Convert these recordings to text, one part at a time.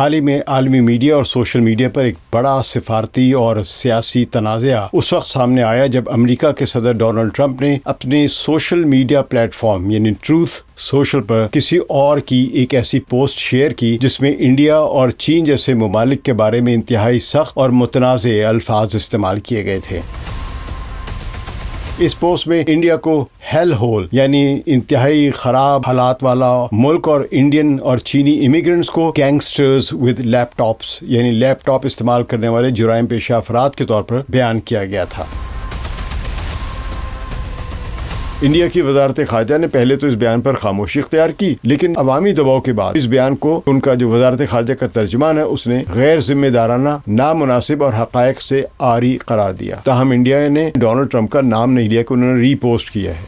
حال ہی میں عالمی میڈیا اور سوشل میڈیا پر ایک بڑا سفارتی اور سیاسی تنازعہ اس وقت سامنے آیا جب امریکا کے صدر ڈونلڈ ٹرمپ نے اپنے سوشل میڈیا پلیٹ فارم یعنی ٹروتھ سوشل پر کسی اور کی ایک ایسی پوسٹ شیئر کی جس میں انڈیا اور چین جیسے ممالک کے بارے میں انتہائی سخت اور متنازع الفاظ استعمال کیے گئے تھے۔ اس پوسٹ میں انڈیا کو ہیل ہول یعنی انتہائی خراب حالات والا ملک اور انڈین اور چینی امیگرنٹس کو گینگسٹرز ود لیپ ٹاپس یعنی لیپ ٹاپ استعمال کرنے والے جرائم پیشہ افراد کے طور پر بیان کیا گیا تھا۔ انڈیا کی وزارت خارجہ نے پہلے تو اس بیان پر خاموشی اختیار کی، لیکن عوامی دباؤ کے بعد اس بیان کو ان کا جو وزارت خارجہ کا ترجمان ہے اس نے غیر ذمہ دارانہ، نامناسب اور حقائق سے عاری قرار دیا۔ تاہم انڈیا نے ڈونلڈ ٹرمپ کا نام نہیں لیا کہ انہوں نے ری پوسٹ کیا ہے۔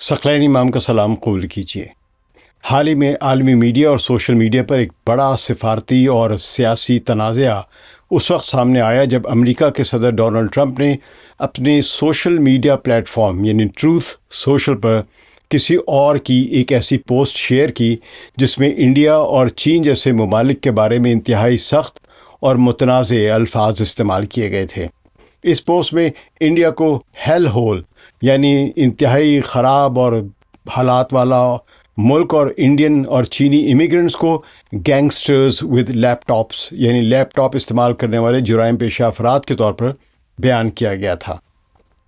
ثقلین امام کا سلام قبول کیجیے۔ حال ہی میں عالمی میڈیا اور سوشل میڈیا پر ایک بڑا سفارتی اور سیاسی تنازعہ اس وقت سامنے آیا جب امریکا کے صدر ڈونلڈ ٹرمپ نے اپنے سوشل میڈیا پلیٹ فارم یعنی ٹروتھ سوشل پر کسی اور کی ایک ایسی پوسٹ شیئر کی جس میں انڈیا اور چین جیسے ممالک کے بارے میں انتہائی سخت اور متنازع الفاظ استعمال کیے گئے تھے۔ اس پوسٹ میں انڈیا کو ہیل ہول یعنی انتہائی خراب اور حالات والا ملک اور انڈین اور چینی امیگرنٹس کو گینگسٹرز ود لیپ ٹاپس یعنی لیپ ٹاپ استعمال کرنے والے جرائم پیشہ افراد کے طور پر بیان کیا گیا تھا۔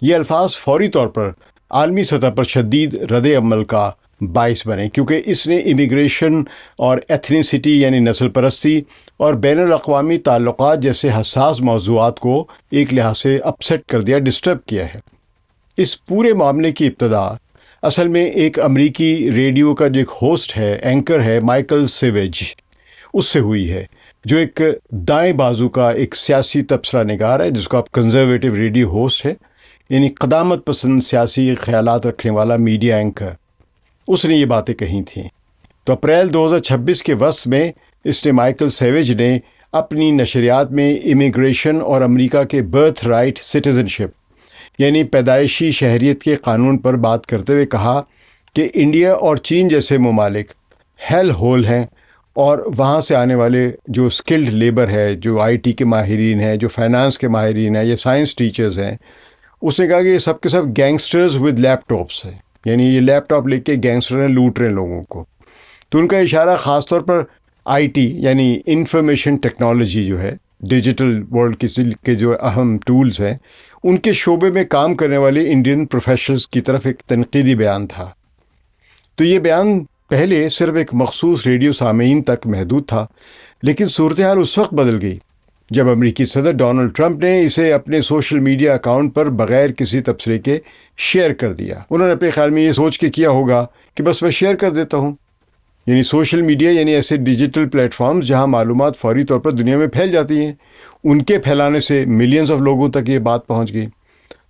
یہ الفاظ فوری طور پر عالمی سطح پر شدید رد عمل کا باعث بنے، کیونکہ اس نے امیگریشن اور ایتھنیسٹی یعنی نسل پرستی اور بین الاقوامی تعلقات جیسے حساس موضوعات کو ایک لحاظ سے اپسیٹ کر دیا، ڈسٹرب کیا ہے۔ اس پورے معاملے کی ابتدا اصل میں ایک امریکی ریڈیو کا جو ایک ہوسٹ ہے، اینکر ہے، مائیکل سیویج، اس سے ہوئی ہے، جو ایک دائیں بازو کا ایک سیاسی تبصرہ نگار ہے جس کو آپ کنزرویٹو ریڈیو ہوسٹ ہے، یعنی قدامت پسند سیاسی خیالات رکھنے والا میڈیا اینکر۔ اس نے یہ باتیں کہی تھیں۔ تو اپریل 2026 کے وسط میں اس نے مائیکل سیویج نے اپنی نشریات میں امیگریشن اور امریکہ کے برتھ رائٹ سٹیزنشپ یعنی پیدائشی شہریت کے قانون پر بات کرتے ہوئے کہا کہ انڈیا اور چین جیسے ممالک ہیل ہول ہیں، اور وہاں سے آنے والے جو اسکلڈ لیبر ہے، جو آئی ٹی کے ماہرین ہیں، جو فائنانس کے ماہرین ہیں، یا سائنس ٹیچرز ہیں، اس نے کہا کہ یہ سب کے سب گینگسٹرز ود لیپ ٹاپس ہیں، یعنی یہ لیپ ٹاپ لے کے گینگسٹر ہیں، لوٹ رہے ہیں لوگوں کو۔ تو ان کا اشارہ خاص طور پر آئی ٹی یعنی انفارمیشن ٹیکنالوجی جو ہے، ڈیجیٹل ورلڈ کے جو اہم ٹولز ہیں، ان کے شعبے میں کام کرنے والے انڈین پروفیشنلز کی طرف ایک تنقیدی بیان تھا۔ تو یہ بیان پہلے صرف ایک مخصوص ریڈیو سامعین تک محدود تھا، لیکن صورتحال اس وقت بدل گئی جب امریکی صدر ڈونلڈ ٹرمپ نے اسے اپنے سوشل میڈیا اکاؤنٹ پر بغیر کسی تبصرے کے شیئر کر دیا۔ انہوں نے اپنے خیال میں یہ سوچ کے کیا ہوگا کہ بس میں شیئر کر دیتا ہوں، یعنی سوشل میڈیا یعنی ایسے ڈیجیٹل پلیٹ فارمز جہاں معلومات فوری طور پر دنیا میں پھیل جاتی ہیں، ان کے پھیلانے سے ملینز آف لوگوں تک یہ بات پہنچ گئی۔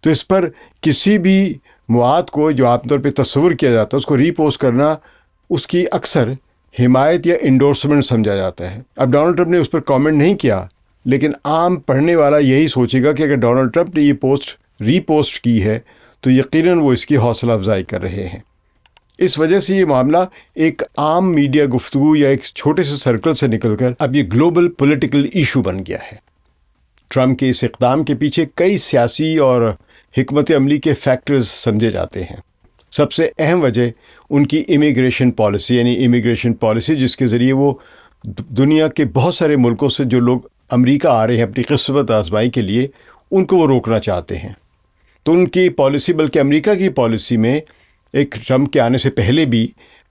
تو اس پر کسی بھی مواد کو جو عام طور پہ تصور کیا جاتا ہے اس کو ری پوسٹ کرنا، اس کی اکثر حمایت یا انڈورسمنٹ سمجھا جاتا ہے۔ اب ڈونلڈ ٹرمپ نے اس پر کامنٹ نہیں کیا، لیکن عام پڑھنے والا یہی سوچے گا کہ اگر ڈونلڈ ٹرمپ نے یہ پوسٹ ری پوسٹ کی ہے تو یقیناً وہ اس کی حوصلہ افزائی کر رہے ہیں۔ اس وجہ سے یہ معاملہ ایک عام میڈیا گفتگو یا ایک چھوٹے سے سرکل سے نکل کر اب یہ گلوبل پولیٹیکل ایشو بن گیا ہے۔ ٹرمپ کے اس اقدام کے پیچھے کئی سیاسی اور حکمت عملی کے فیکٹرز سمجھے جاتے ہیں۔ سب سے اہم وجہ ان کی امیگریشن پالیسی یعنی امیگریشن پالیسی، جس کے ذریعے وہ دنیا کے بہت سارے ملکوں سے جو لوگ امریکہ آ رہے ہیں اپنی قسمت آزمائی کے لیے، ان کو وہ روکنا چاہتے ہیں۔ تو ان کی پالیسی، بلکہ امریکہ کی پالیسی میں ایک ٹرمپ کے آنے سے پہلے بھی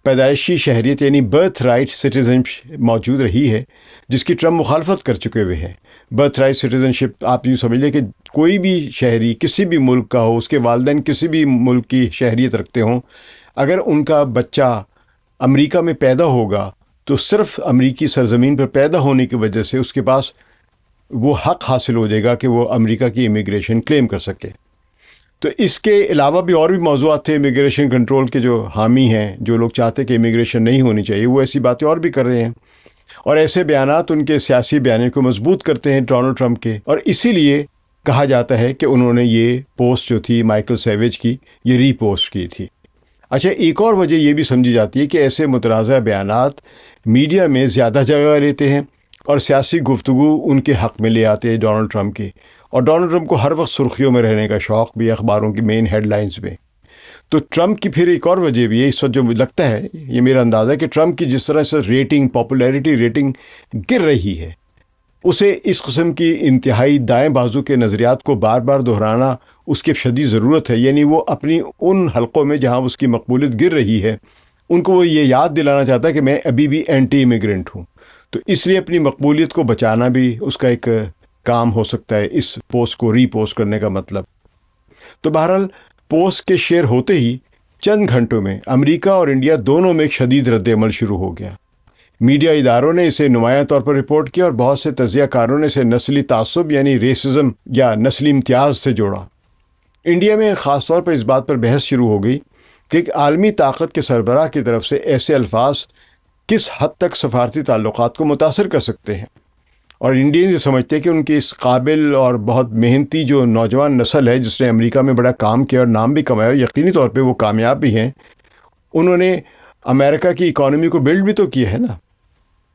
پیدائشی شہریت یعنی برتھ رائٹ سٹیزنشپ موجود رہی ہے، جس کی ٹرمپ مخالفت کر چکے ہوئے ہیں۔ برتھ رائٹ سٹیزنشپ آپ یوں سمجھ لیں کہ کوئی بھی شہری کسی بھی ملک کا ہو، اس کے والدین کسی بھی ملک کی شہریت رکھتے ہوں، اگر ان کا بچہ امریکہ میں پیدا ہوگا تو صرف امریکی سرزمین پر پیدا ہونے کی وجہ سے اس کے پاس وہ حق حاصل ہو جائے گا کہ وہ امریکہ کی امیگریشن کلیم کر سکے۔ تو اس کے علاوہ بھی اور بھی موضوعات تھے۔ امیگریشن کنٹرول کے جو حامی ہیں، جو لوگ چاہتے کہ امیگریشن نہیں ہونی چاہیے، وہ ایسی باتیں اور بھی کر رہے ہیں، اور ایسے بیانات ان کے سیاسی بیانیے کو مضبوط کرتے ہیں ڈونلڈ ٹرمپ کے، اور اسی لیے کہا جاتا ہے کہ انہوں نے یہ پوسٹ جو تھی مائیکل سیویج کی یہ ری پوسٹ کی تھی۔ اچھا، ایک اور وجہ یہ بھی سمجھی جاتی ہے کہ ایسے متنازع بیانات میڈیا میں زیادہ جگہ لیتے ہیں اور سیاسی گفتگو ان کے حق میں لے آتے ہیں ڈونلڈ ٹرمپ کی، اور ڈونلڈ ٹرمپ کو ہر وقت سرخیوں میں رہنے کا شوق بھی اخباروں کی مین ہیڈ لائنز میں۔ تو ٹرمپ کی پھر ایک اور وجہ بھی ہے اس وقت جو مجھے لگتا ہے، یہ میرا اندازہ ہے کہ ٹرمپ کی جس طرح سے ریٹنگ، پاپولیرٹی ریٹنگ گر رہی ہے، اسے اس قسم کی انتہائی دائیں بازو کے نظریات کو بار بار دہرانا اس کی شدید ضرورت ہے۔ یعنی وہ اپنی ان حلقوں میں جہاں اس کی مقبولیت گر رہی ہے ان کو وہ یہ یاد دلانا چاہتا ہے کہ میں ابھی بھی اینٹی امیگرنٹ ہوں، تو اس لیے اپنی مقبولیت کو بچانا بھی اس کا ایک کام ہو سکتا ہے اس پوسٹ کو ری پوسٹ کرنے کا مطلب۔ تو بہرحال پوسٹ کے شیئر ہوتے ہی چند گھنٹوں میں امریکہ اور انڈیا دونوں میں ایک شدید رد عمل شروع ہو گیا۔ میڈیا اداروں نے اسے نمایاں طور پر رپورٹ کیا اور بہت سے تجزیہ کاروں نے اسے نسلی تعصب یعنی ریسزم یا نسلی امتیاز سے جوڑا۔ انڈیا میں خاص طور پر اس بات پر بحث شروع ہو گئی کہ ایک عالمی طاقت کے سربراہ کی طرف سے ایسے الفاظ کس حد تک سفارتی تعلقات کو متاثر کر سکتے ہیں، اور انڈین یہ سمجھتے ہیں کہ ان کی اس قابل اور بہت محنتی جو نوجوان نسل ہے جس نے امریکہ میں بڑا کام کیا اور نام بھی کمایا، یقینی طور پہ وہ کامیاب بھی ہیں، انہوں نے امریکہ کی اکانومی کو بلڈ بھی تو کیا ہے نا،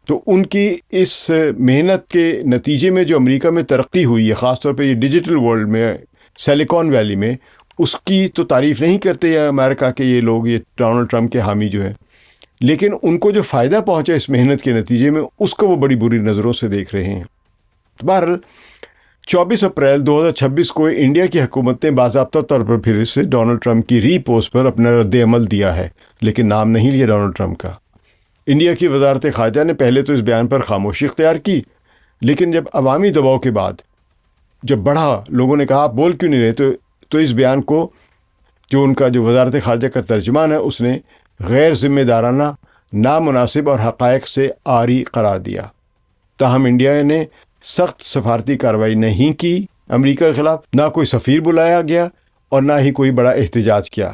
تو ان کی اس محنت کے نتیجے میں جو امریکہ میں ترقی ہوئی ہے، خاص طور پہ یہ ڈیجیٹل ورلڈ میں، سلیکون ویلی میں، اس کی تو تعریف نہیں کرتے امریکہ کے یہ لوگ، یہ ڈونلڈ ٹرمپ کے حامی جو ہے، لیکن ان کو جو فائدہ پہنچا اس محنت کے نتیجے میں اس کو وہ بڑی بری نظروں سے دیکھ رہے ہیں۔ بہرحال 24 اپریل 2026 کو انڈیا کی حکومت نے باضابطہ طور پر پھر سے ڈونلڈ ٹرمپ کی ری پوسٹ پر اپنا رد عمل دیا ہے، لیکن نام نہیں لیا ڈونلڈ ٹرمپ کا۔ انڈیا کی وزارت خارجہ نے پہلے تو اس بیان پر خاموشی اختیار کی، لیکن جب عوامی دباؤ کے بعد جب بڑھا، لوگوں نے کہا آپ بول کیوں نہیں رہے، تو اس بیان کو جو ان کا جو وزارت خارجہ کا ترجمان ہے اس نے غیر ذمہ دارانہ، نامناسب اور حقائق سے عاری قرار دیا۔ تاہم انڈیا نے سخت سفارتی کارروائی نہیں کی امریکہ کے خلاف، نہ کوئی سفیر بلایا گیا اور نہ ہی کوئی بڑا احتجاج کیا،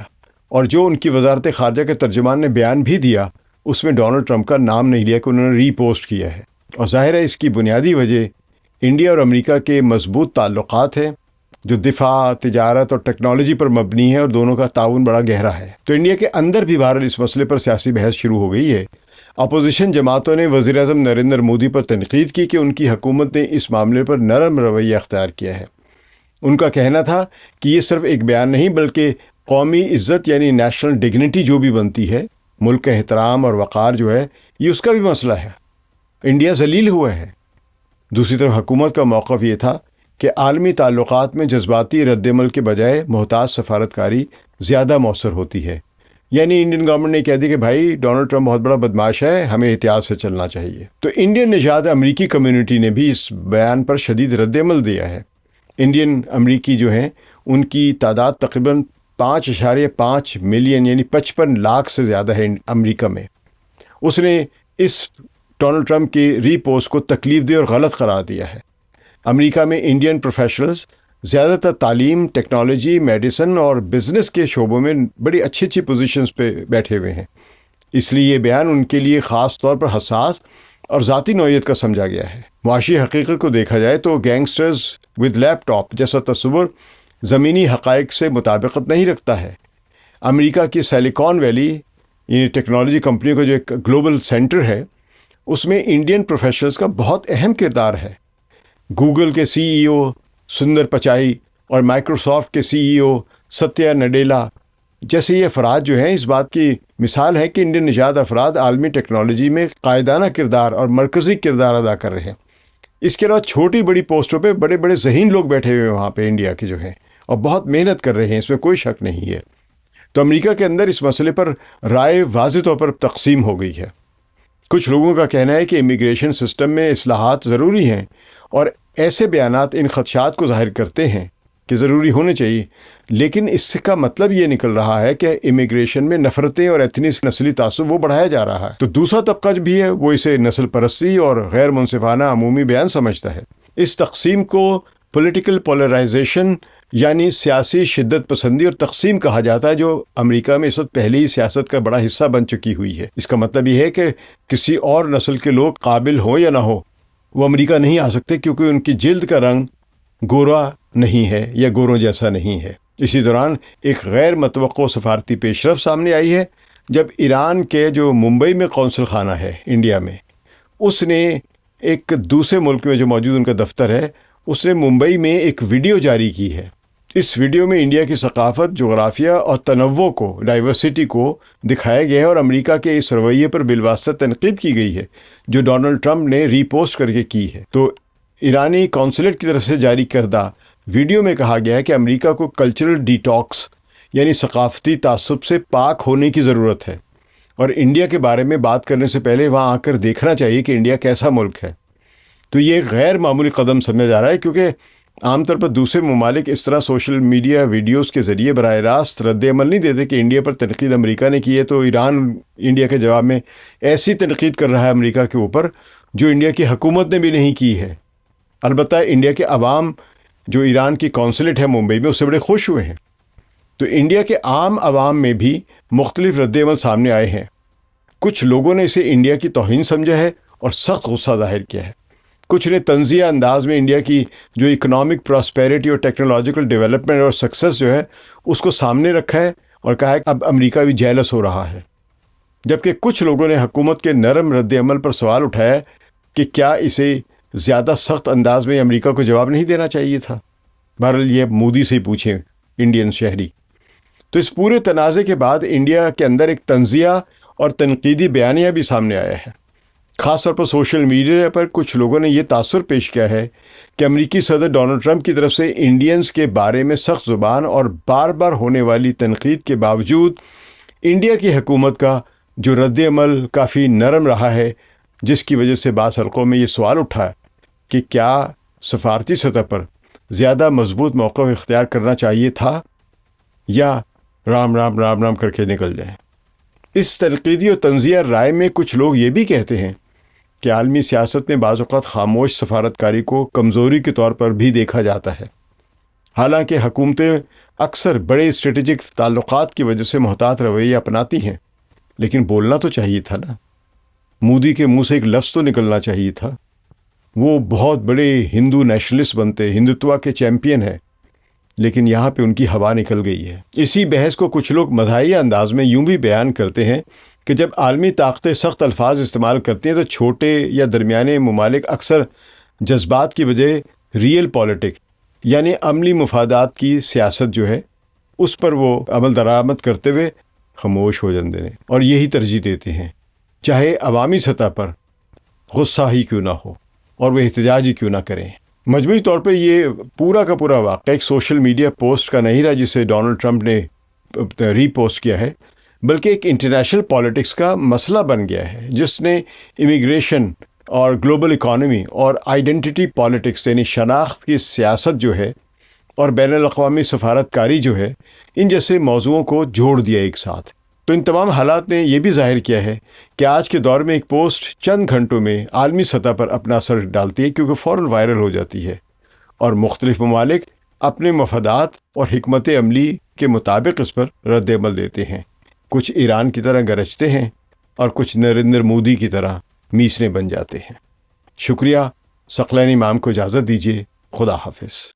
اور جو ان کی وزارت خارجہ کے ترجمان نے بیان بھی دیا اس میں ڈونلڈ ٹرمپ کا نام نہیں لیا کہ انہوں نے ری پوسٹ کیا ہے۔ اور ظاہر ہے اس کی بنیادی وجہ انڈیا اور امریکہ کے مضبوط تعلقات ہیں جو دفاع، تجارت اور ٹیکنالوجی پر مبنی ہے، اور دونوں کا تعاون بڑا گہرا ہے۔ تو انڈیا کے اندر بھی بہرحال اس مسئلے پر سیاسی بحث شروع ہو گئی ہے۔ اپوزیشن جماعتوں نے وزیر اعظم نریندر مودی پر تنقید کی کہ ان کی حکومت نے اس معاملے پر نرم رویہ اختیار کیا ہے۔ ان کا کہنا تھا کہ یہ صرف ایک بیان نہیں بلکہ قومی عزت یعنی نیشنل ڈگنیٹی جو بھی بنتی ہے، ملک کا احترام اور وقار جو ہے، یہ اس کا بھی مسئلہ ہے۔ انڈیا ذلیل ہوا ہے۔ دوسری طرف حکومت کا موقف یہ تھا کہ عالمی تعلقات میں جذباتی رد عمل کے بجائے محتاط سفارتکاری زیادہ مؤثر ہوتی ہے۔ یعنی انڈین گورنمنٹ نے کہہ دی کہ بھائی ڈونلڈ ٹرمپ بہت بڑا بدماش ہے، ہمیں احتیاط سے چلنا چاہیے۔ تو انڈین نژاد امریکی کمیونٹی نے بھی اس بیان پر شدید رد عمل دیا ہے۔ انڈین امریکی جو ہیں ان کی تعداد تقریباً 5.5 ملین یعنی 55 لاکھ سے زیادہ ہے امریکہ میں۔ اس نے اس ڈونلڈ ٹرمپ کی ری پوسٹ کو تکلیف دہ اور غلط قرار دیا ہے۔ امریکہ میں انڈین پروفیشنلز زیادہ تر تعلیم، ٹیکنالوجی، میڈیسن اور بزنس کے شعبوں میں بڑی اچھی پوزیشنز پہ بیٹھے ہوئے ہیں، اس لیے یہ بیان ان کے لیے خاص طور پر حساس اور ذاتی نوعیت کا سمجھا گیا ہے۔ معاشی حقیقت کو دیکھا جائے تو گینگسٹرز ود لیپ ٹاپ جیسا تصور زمینی حقائق سے مطابقت نہیں رکھتا ہے۔ امریکہ کی سلیکون ویلی یعنی ٹیکنالوجی کمپنیوں کا جو ایک گلوبل سینٹر ہے، اس میں انڈین پروفیشنلز کا بہت اہم کردار ہے۔ گوگل کے سی ای او سندر پچائی اور مائکروسافٹ کے سی ای او ستیا نڈیلا جیسے یہ افراد جو ہیں اس بات کی مثال ہے کہ انڈین نژاد افراد عالمی ٹیکنالوجی میں قائدانہ کردار اور مرکزی کردار ادا کر رہے ہیں۔ اس کے علاوہ چھوٹی بڑی پوسٹوں پہ بڑے بڑے ذہین لوگ بیٹھے ہوئے ہیں وہاں پہ انڈیا کے جو ہیں، اور بہت محنت کر رہے ہیں، اس میں کوئی شک نہیں ہے۔ تو امریکہ کے اندر اس مسئلے پر رائے واضح طور پر تقسیم ہو گئی ہے۔ کچھ لوگوں کا کہنا ہے کہ امیگریشن سسٹم میں اصلاحات ضروری ہیں، اور ایسے بیانات ان خدشات کو ظاہر کرتے ہیں کہ ضروری ہونے چاہیے، لیکن اس کا مطلب یہ نکل رہا ہے کہ امیگریشن میں نفرتیں اور نسلی تعصب وہ بڑھایا جا رہا ہے۔ تو دوسرا طبقہ جو بھی ہے وہ اسے نسل پرستی اور غیر منصفانہ عمومی بیان سمجھتا ہے۔ اس تقسیم کو پولیٹیکل پولرائزیشن یعنی سیاسی شدت پسندی اور تقسیم کہا جاتا ہے، جو امریکہ میں اس وقت پہلے ہی سیاست کا بڑا حصہ بن چکی ہوئی ہے۔ اس کا مطلب یہ ہے کہ کسی اور نسل کے لوگ قابل ہوں یا نہ ہو وہ امریکہ نہیں آ سکتے، کیونکہ ان کی جلد کا رنگ گورا نہیں ہے یا گوروں جیسا نہیں ہے۔ اسی دوران ایک غیر متوقع سفارتی پیش رفت سامنے آئی ہے جب ایران کے جو ممبئی میں قونصل خانہ ہے انڈیا میں، اس نے ایک دوسرے ملک میں جو موجود ان کا دفتر ہے، اس نے ممبئی میں ایک ویڈیو جاری کی ہے۔ اس ویڈیو میں انڈیا کی ثقافت، جغرافیہ اور تنوع کو، ڈائیورسٹی کو دکھایا گیا ہے اور امریکہ کے اس رویے پر بالواسطہ تنقید کی گئی ہے جو ڈونلڈ ٹرمپ نے ری پوسٹ کر کے کی ہے۔ تو ایرانی قونصلیٹ کی طرف سے جاری کردہ ویڈیو میں کہا گیا ہے کہ امریکہ کو کلچرل ڈیٹاکس یعنی ثقافتی تعصب سے پاک ہونے کی ضرورت ہے، اور انڈیا کے بارے میں بات کرنے سے پہلے وہاں آ کر دیکھنا چاہیے کہ انڈیا کیسا ملک ہے۔ تو یہ ایک غیر معمولی قدم سمجھا جا رہا ہے، کیونکہ عام طور پر دوسرے ممالک اس طرح سوشل میڈیا ویڈیوز کے ذریعے براہ راست رد عمل نہیں دیتے کہ انڈیا پر تنقید امریکہ نے کی ہے تو ایران انڈیا کے جواب میں ایسی تنقید کر رہا ہے امریکہ کے اوپر جو انڈیا کی حکومت نے بھی نہیں کی ہے۔ البتہ انڈیا کے عوام جو ایران کی قونصلیٹ ہے ممبئی میں، اس سے بڑے خوش ہوئے ہیں۔ تو انڈیا کے عام عوام میں بھی مختلف رد عمل سامنے آئے ہیں۔ کچھ لوگوں نے اسے انڈیا کی توہین سمجھا ہے اور سخت غصہ ظاہر کیا ہے۔ کچھ نے طنزیہ انداز میں انڈیا کی جو اکنامک پراسپیرٹی اور ٹیکنالوجیکل ڈیولپمنٹ اور سکسیس جو ہے اس کو سامنے رکھا ہے اور کہا ہے کہ اب امریکہ بھی جیلس ہو رہا ہے، جبکہ کچھ لوگوں نے حکومت کے نرم رد عمل پر سوال اٹھایا کہ کیا اسے زیادہ سخت انداز میں امریکہ کو جواب نہیں دینا چاہیے تھا۔ بہرحال یہ مودی سے ہی پوچھیں انڈین شہری۔ تو اس پورے تنازع کے بعد انڈیا کے اندر ایک طنزیہ اور تنقیدی بیانیہ بھی سامنے آیا ہے۔ خاص طور پر سوشل میڈیا پر کچھ لوگوں نے یہ تاثر پیش کیا ہے کہ امریکی صدر ڈونلڈ ٹرمپ کی طرف سے انڈینز کے بارے میں سخت زبان اور بار بار ہونے والی تنقید کے باوجود انڈیا کی حکومت کا جو رد عمل کافی نرم رہا ہے، جس کی وجہ سے بعض حلقوں میں یہ سوال اٹھا کہ کیا سفارتی سطح پر زیادہ مضبوط موقف اختیار کرنا چاہیے تھا یا رام رام رام رام کر کے نکل جائیں۔ اس تنقیدی اور تنزیہ رائے میں کچھ لوگ یہ بھی کہتے ہیں کہ عالمی سیاست میں بعض اوقات خاموش سفارتکاری کو کمزوری کے طور پر بھی دیکھا جاتا ہے۔ حالانکہ حکومتیں اکثر بڑے اسٹریٹجک تعلقات کی وجہ سے محتاط رویہ اپناتی ہیں، لیکن بولنا تو چاہیے تھا نا۔ مودی کے منہ سے ایک لفظ تو نکلنا چاہیے تھا۔ وہ بہت بڑے ہندو نیشنلسٹ بنتے، ہندوتوا کے چیمپئن ہیں، لیکن یہاں پہ ان کی ہوا نکل گئی ہے۔ اسی بحث کو کچھ لوگ مزاحیہ انداز میں یوں بھی بیان کرتے ہیں کہ جب عالمی طاقتیں سخت الفاظ استعمال کرتی ہیں تو چھوٹے یا درمیانے ممالک اکثر جذبات کی بجائے ریئل پالیٹک یعنی عملی مفادات کی سیاست جو ہے اس پر وہ عمل درآمد کرتے ہوئے خاموش ہو جاتے ہیں اور یہی ترجیح دیتے ہیں، چاہے عوامی سطح پر غصہ ہی کیوں نہ ہو اور وہ احتجاج ہی کیوں نہ کریں۔ مجموعی طور پہ یہ پورا کا پورا واقعہ ایک سوشل میڈیا پوسٹ کا نہیں رہا جسے ڈونلڈ ٹرمپ نے ری پوسٹ کیا ہے، بلکہ ایک انٹرنیشنل پالیٹکس کا مسئلہ بن گیا ہے جس نے امیگریشن اور گلوبل اکانومی اور آئیڈینٹی پالیٹکس یعنی شناخت کی سیاست جو ہے اور بین الاقوامی سفارتکاری جو ہے، ان جیسے موضوعوں کو جوڑ دیا ایک ساتھ۔ تو ان تمام حالات نے یہ بھی ظاہر کیا ہے کہ آج کے دور میں ایک پوسٹ چند گھنٹوں میں عالمی سطح پر اپنا اثر ڈالتی ہے، کیونکہ فوراً وائرل ہو جاتی ہے اور مختلف ممالک اپنے مفادات اور حکمت عملی کے مطابق اس پر رد عمل دیتے ہیں۔ کچھ ایران کی طرح گرجتے ہیں اور کچھ نریندر مودی کی طرح میسنے بن جاتے ہیں۔ شکریہ۔ ثقلین امام کو اجازت دیجیے۔ خدا حافظ۔